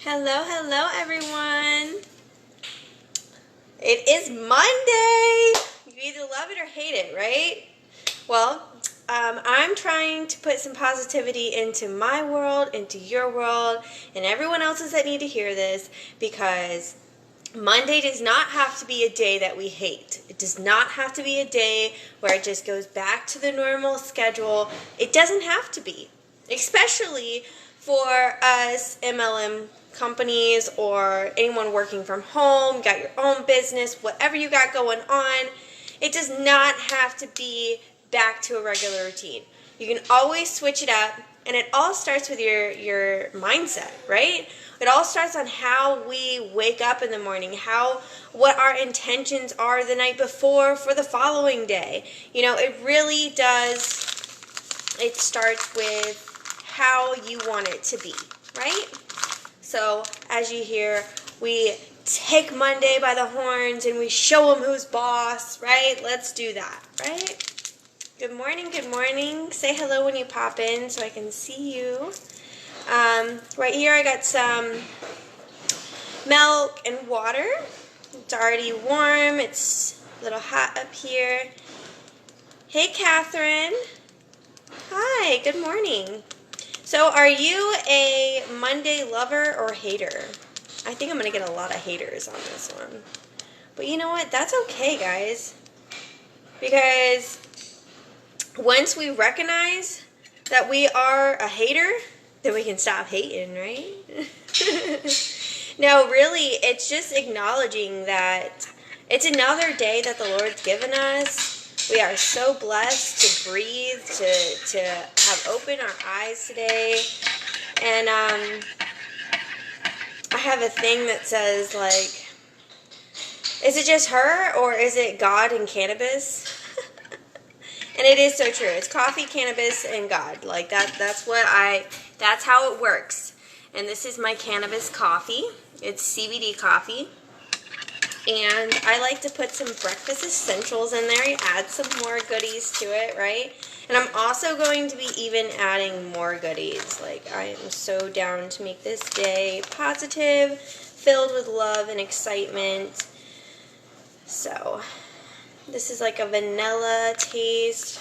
Hello everyone. It is Monday. You either love it or hate it, right? Well, I'm trying to put some positivity into my world, into your world, and everyone else's that need to hear this, because Monday does not have to be a day that we hate. It does not have to be a day where it just goes back to the normal schedule. It doesn't have to be, especially for us MLM companies or anyone working from home, got your own business, whatever you got going on. It does not have to be back to a regular routine. You can always switch it up, and it all starts with your mindset, right? It all starts on how we wake up in the morning, what our intentions are the night before for the following day. You know, it really does. It starts with how you want it to be, right? So, as you hear, we take Monday by the horns and we show them who's boss, right? Let's do that, right? Good morning, good morning. Say hello when you pop in so I can see you. Right here I got some milk and water. It's already warm. It's a little hot up here. Hey, Catherine. Hi, good morning. So are you a Monday lover or hater? I think I'm going to get a lot of haters on this one. But you know what? That's okay, guys. Because once we recognize that we are a hater, then we can stop hating, right? No, really, it's just acknowledging that it's another day that the Lord's given us. We are so blessed to breathe, to have opened our eyes today. And I have a thing that says, like, is it just her or is it God and cannabis? And it is so true. It's coffee, cannabis, and God. Like that's how it works. And this is my cannabis coffee. It's CBD coffee. And I like to put some breakfast essentials in there. You add some more goodies to it, right? And I'm also going to be even adding more goodies. Like, I am so down to make this day positive, filled with love and excitement. So, this is like a vanilla taste,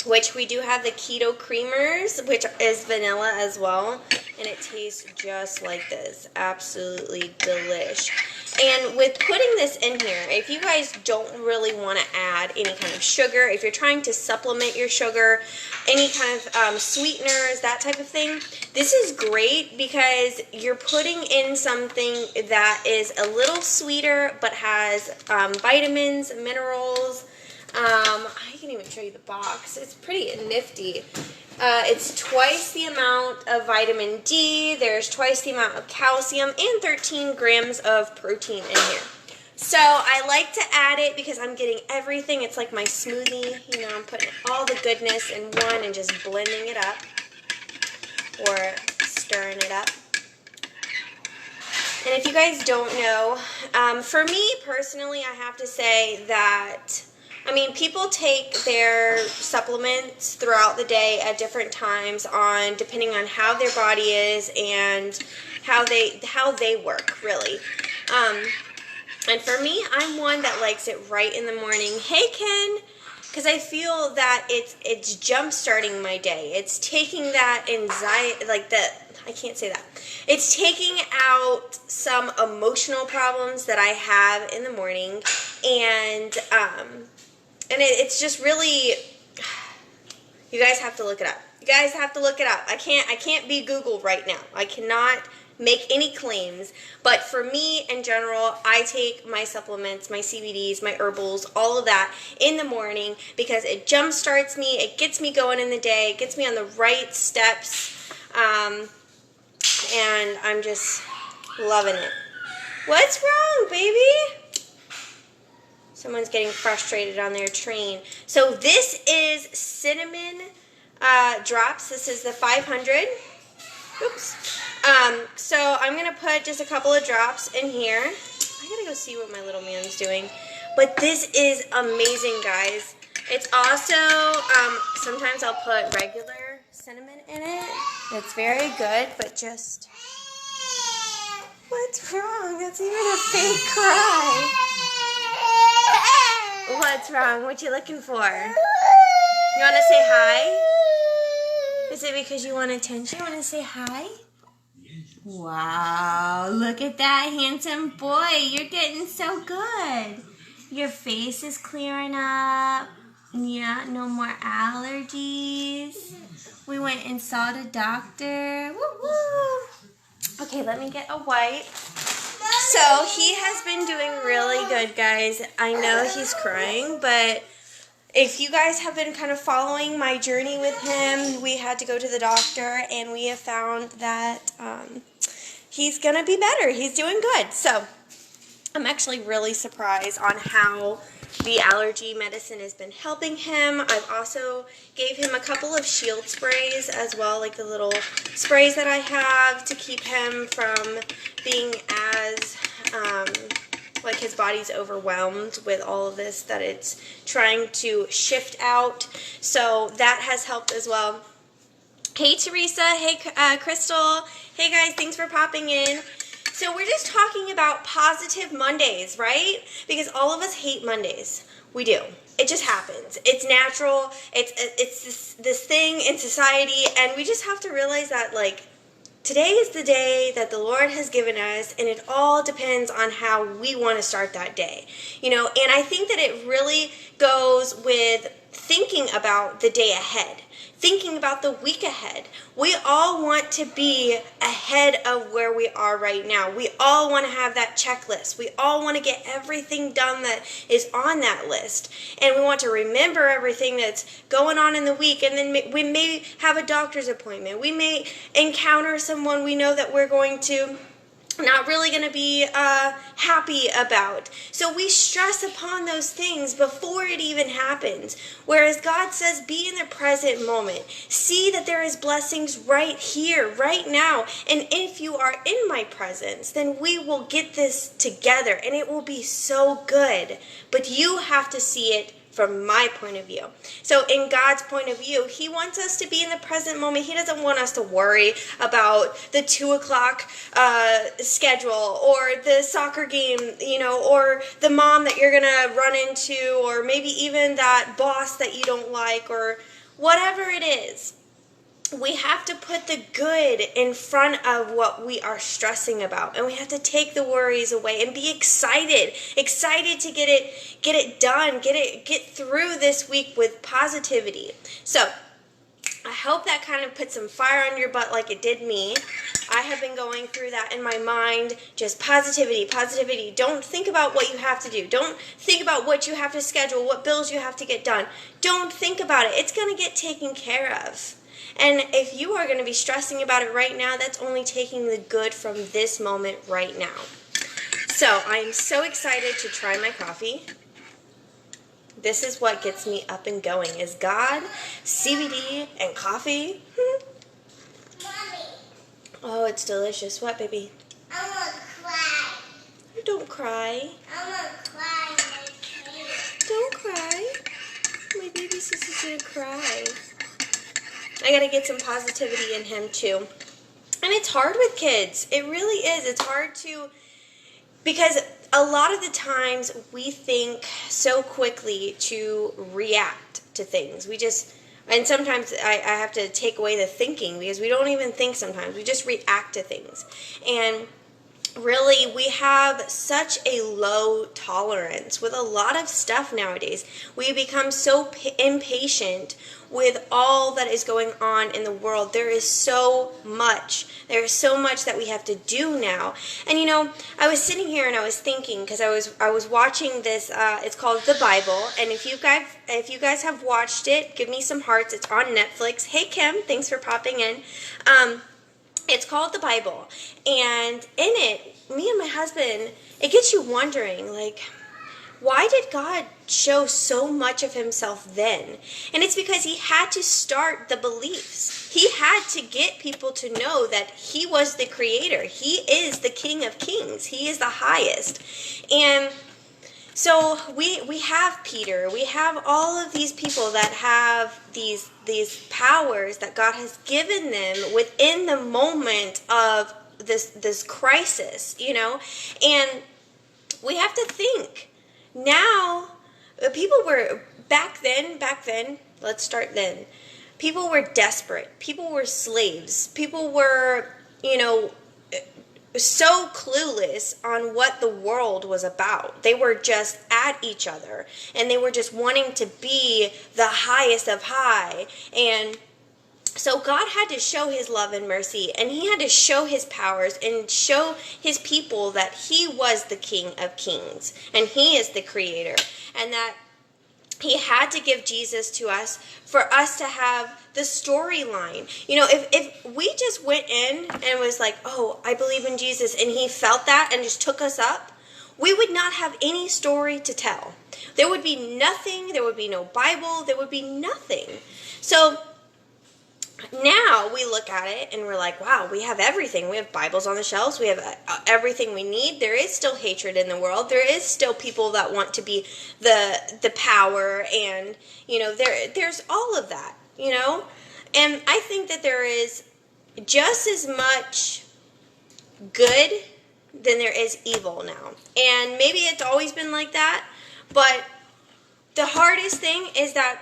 which we do have the keto creamers, which is vanilla as well. And it tastes just like this. Absolutely delish. And with putting this in here, if you guys don't really want to add any kind of sugar, if you're trying to supplement your sugar, any kind of sweeteners, that type of thing, this is great because you're putting in something that is a little sweeter but has vitamins, minerals. I can even show you the box. It's pretty nifty. It's twice the amount of vitamin D, there's twice the amount of calcium, and 13 grams of protein in here. So I like to add it because I'm getting everything. It's like my smoothie. You know, I'm putting all the goodness in one and just blending it up or stirring it up. And if you guys don't know, for me personally, I have to say that people take their supplements throughout the day at different times depending on how their body is and how they work, really. And for me, I'm one that likes it right in the morning. Hey, Ken! Because I feel that it's jump-starting my day. It's taking that anxiety, I can't say that. It's taking out some emotional problems that I have in the morning, and it's just really, you guys have to look it up. You guys have to look it up. I can't be Google right now. I cannot make any claims. But for me, in general, I take my supplements, my CBDs, my herbals, all of that in the morning because it jump starts me. It gets me going in the day. It gets me on the right steps. And I'm just loving it. What's wrong, baby? Someone's getting frustrated on their train. So this is cinnamon drops. This is the 500. Oops. So I'm going to put just a couple of drops in here. I got to go see what my little man's doing. But this is amazing, guys. It's also, sometimes I'll put regular cinnamon in it. It's very good, but just What's wrong? That's even a fake cry. What's wrong? What you looking for? You want to say hi? Is it because you want attention? You want to say hi? Wow, look at that handsome boy. You're getting so good. Your face is clearing up. Yeah, no more allergies. We went and saw the doctor. Woo-woo. Okay, let me get a wipe. So he has been doing really good, guys. I know he's crying, but if you guys have been kind of following my journey with him, we had to go to the doctor, and we have found that he's going to be better. He's doing good. So I'm actually really surprised on how the allergy medicine has been helping him. I've also gave him a couple of shield sprays as well, like the little sprays that I have to keep him from being as like his body's overwhelmed with all of this that it's trying to shift out. So that has helped as well. Hey Teresa, hey Crystal, hey guys, thanks for popping in. So we're just talking about positive Mondays, right? Because all of us hate Mondays. We do. It just happens. It's natural. It's this thing in society, and we just have to realize that, like, today is the day that the Lord has given us, and it all depends on how we want to start that day. You know, and I think that it really goes with thinking about the day ahead, thinking about the week ahead. We all want to be ahead of where we are right now. We all want to have that checklist. We all want to get everything done that is on that list. And we want to remember everything that's going on in the week. And then we may have a doctor's appointment. We may encounter someone we know that we're going to not really going to be happy about. So we stress upon those things before it even happens. Whereas God says, be in the present moment. See that there is blessings right here, right now. And if you are in my presence, then we will get this together and it will be so good. But you have to see it from my point of view. So in God's point of view, he wants us to be in the present moment. He doesn't want us to worry about the 2 o'clock schedule or the soccer game, you know, or the mom that you're going to run into, or maybe even that boss that you don't like, or whatever it is. We have to put the good in front of what we are stressing about, and we have to take the worries away and be excited to get it done, get through this week with positivity. So I hope that kind of put some fire on your butt like it did me. I have been going through that in my mind, just positivity. Don't think about what you have to do. Don't think about what you have to schedule, what bills you have to get done. Don't think about it. It's going to get taken care of. And if you are going to be stressing about it right now, that's only taking the good from this moment right now. So I'm so excited to try my coffee. This is what gets me up and going, is God, CBD, and coffee. Mommy. Oh, it's delicious. What, baby? I want to cry. Don't cry. I want to cry in my cage. Don't cry. My baby sister's going to cry. I got to get some positivity in him too. And it's hard with kids. It really is. It's hard to, because a lot of the times we think so quickly to react to things. And sometimes I have to take away the thinking, because we don't even think sometimes. We just react to things. And really, we have such a low tolerance with a lot of stuff nowadays. We become so impatient with all that is going on in the world. There is so much. There is so much that we have to do now. And you know, I was sitting here and I was thinking, because I was watching this. It's called The Bible, and if you guys have watched it, give me some hearts. It's on Netflix. Hey Kim, thanks for popping in. It's called The Bible, and in it, me and my husband, it gets you wondering, like, why did God show so much of himself then? And it's because he had to start the beliefs. He had to get people to know that he was the creator. He is the King of Kings. He is the highest. And so we have Peter. We have all of these people that have these powers that God has given them within the moment of this crisis, and we have to think now. People were back then. Let's start then. People were desperate. People were slaves. People were, so clueless on what the world was about. They were just at each other, and they were just wanting to be the highest of high. And so God had to show his love and mercy, and he had to show his powers and show his people that he was the King of Kings and he is the creator, and that he had to give Jesus to us for us to have the storyline. If we just went in and was like, oh, I believe in Jesus, and he felt that and just took us up, we would not have any story to tell. There would be nothing. There would be no Bible. There would be nothing. So now we look at it and we're like, wow, we have everything. We have Bibles on the shelves. We have everything we need. There is still hatred in the world. There is still people that want to be the power, and there's all of that, and I think that there is just as much good than there is evil now. And maybe it's always been like that, but the hardest thing is that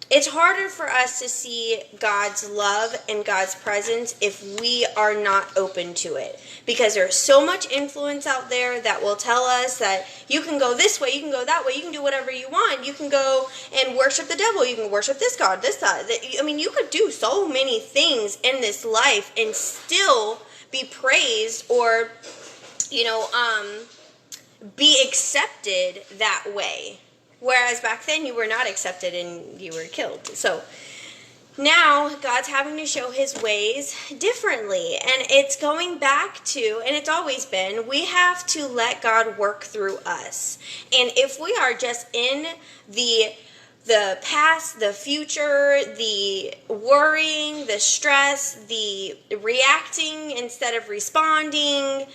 it's harder for us to see God's love and God's presence if we are not open to it. Because there's so much influence out there that will tell us that you can go this way, you can go that way, you can do whatever you want. You can go and worship the devil, you can worship this God, this God. You could do so many things in this life and still be praised or, be accepted that way. Whereas back then you were not accepted and you were killed. So now God's having to show his ways differently. And it's going back to, and it's always been, we have to let God work through us. And if we are just in the past, the future, the worrying, the stress, the reacting instead of responding,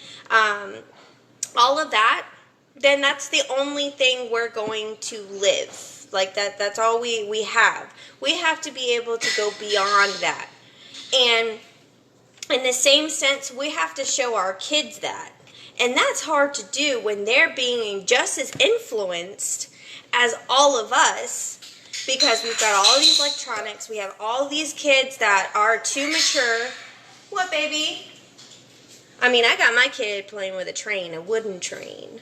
all of that, then that's the only thing we're going to live. Like that's all we have. We have to be able to go beyond that. And in the same sense, we have to show our kids that. And that's hard to do when they're being just as influenced as all of us, because we've got all these electronics. We have all these kids that are too mature. What, baby? I got my kid playing with a wooden train.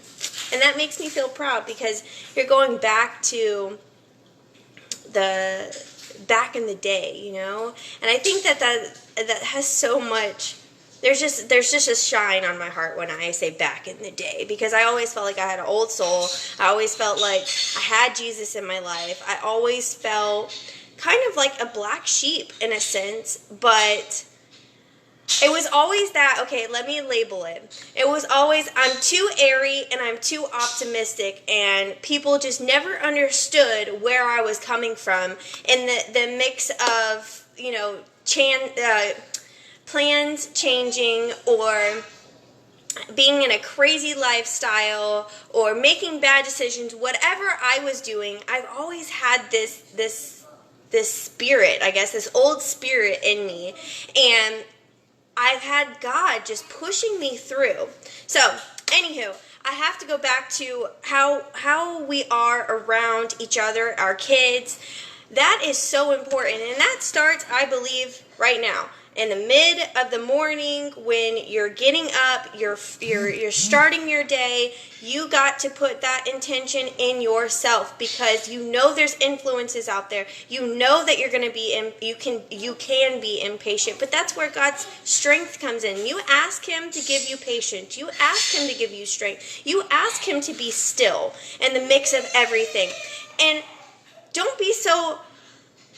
And that makes me feel proud, because you're going back to back in the day, And I think that has so much. There's just a shine on my heart when I say back in the day, because I always felt like I had an old soul. I always felt like I had Jesus in my life. I always felt kind of like a black sheep in a sense, but it was always that, okay, let me label it. It was always, I'm too airy and I'm too optimistic, and people just never understood where I was coming from in the mix of, plans changing, or being in a crazy lifestyle, or making bad decisions. Whatever I was doing, I've always had this spirit, I guess, this old spirit in me, and I've had God just pushing me through. So, anywho, I have to go back to how we are around each other, our kids. That is so important, and that starts, I believe, right now. In the mid of the morning, when you're getting up, you're starting your day, you got to put that intention in yourself, because there's influences out there. That you're going to be you can be impatient, but that's where God's strength comes in. You ask him to give you patience. You ask him to give you strength. You ask him to be still in the mix of everything. And don't be so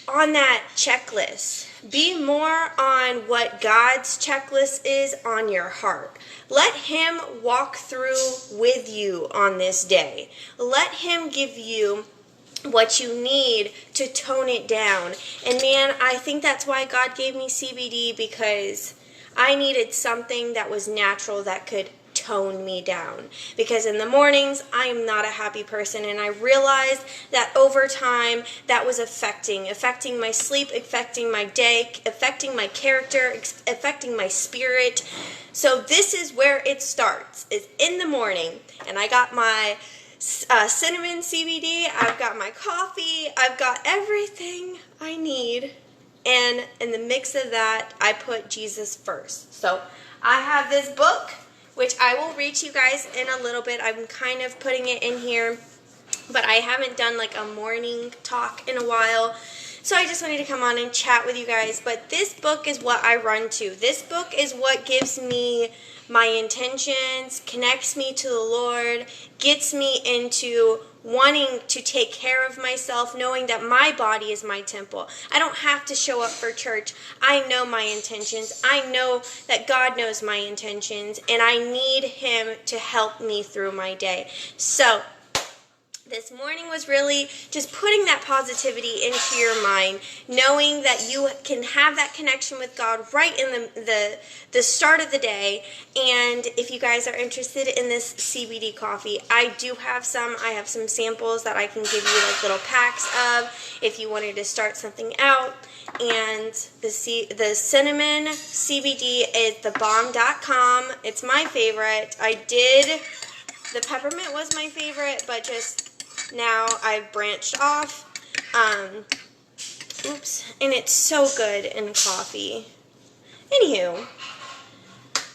on that checklist. Be more on what God's checklist is on your heart. Let him walk through with you on this day. Let him give you what you need to tone it down. And man, I think that's why God gave me CBD, because I needed something that was natural that could tone me down. Because in the mornings, I am not a happy person, and I realized that over time, that was affecting my sleep, affecting my day, affecting my character, affecting my spirit. So this is where it starts, is in the morning, and I got my cinnamon CBD, I've got my coffee, I've got everything I need, and in the mix of that, I put Jesus first. So I have this book, which I will read to you guys in a little bit. I'm kind of putting it in here, but I haven't done like a morning talk in a while. So I just wanted to come on and chat with you guys. But this book is what I run to. This book is what gives me my intentions, connects me to the Lord, gets me into wanting to take care of myself, knowing that my body is my temple. I don't have to show up for church. I know my intentions. I know that God knows my intentions, and I need Him to help me through my day. So this morning was really just putting that positivity into your mind, knowing that you can have that connection with God right in the start of the day. And if you guys are interested in this CBD coffee, I do have some. I have some samples that I can give you, like little packs of, if you wanted to start something out. And the cinnamon CBD is thebomb.com. It's my favorite. The peppermint was my favorite, but just now I've branched off. And it's so good in coffee. Anywho,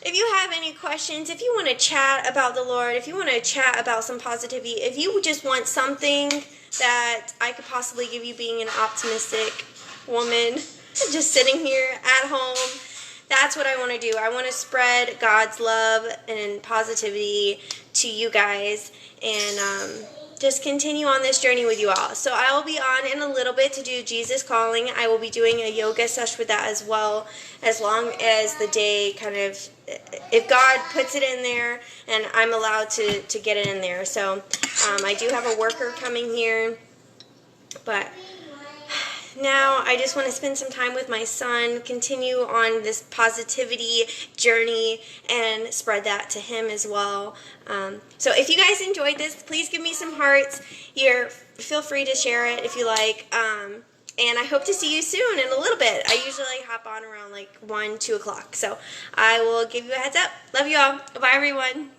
if you have any questions, if you want to chat about the Lord, if you want to chat about some positivity, if you just want something that I could possibly give you, being an optimistic woman, just sitting here at home, that's what I want to do. I want to spread God's love and positivity to you guys, and just continue on this journey with you all. So I will be on in a little bit to do Jesus Calling. I will be doing a yoga session with that as well, as long as the day kind of, if God puts it in there and I'm allowed to get it in there. So I do have a worker coming here, but now I just want to spend some time with my son, continue on this positivity journey, and spread that to him as well. So if you guys enjoyed this, please give me some hearts. Feel free to share it if you like. And I hope to see you soon in a little bit. I usually hop on around like 1, 2 o'clock. So I will give you a heads up. Love you all. Bye, everyone.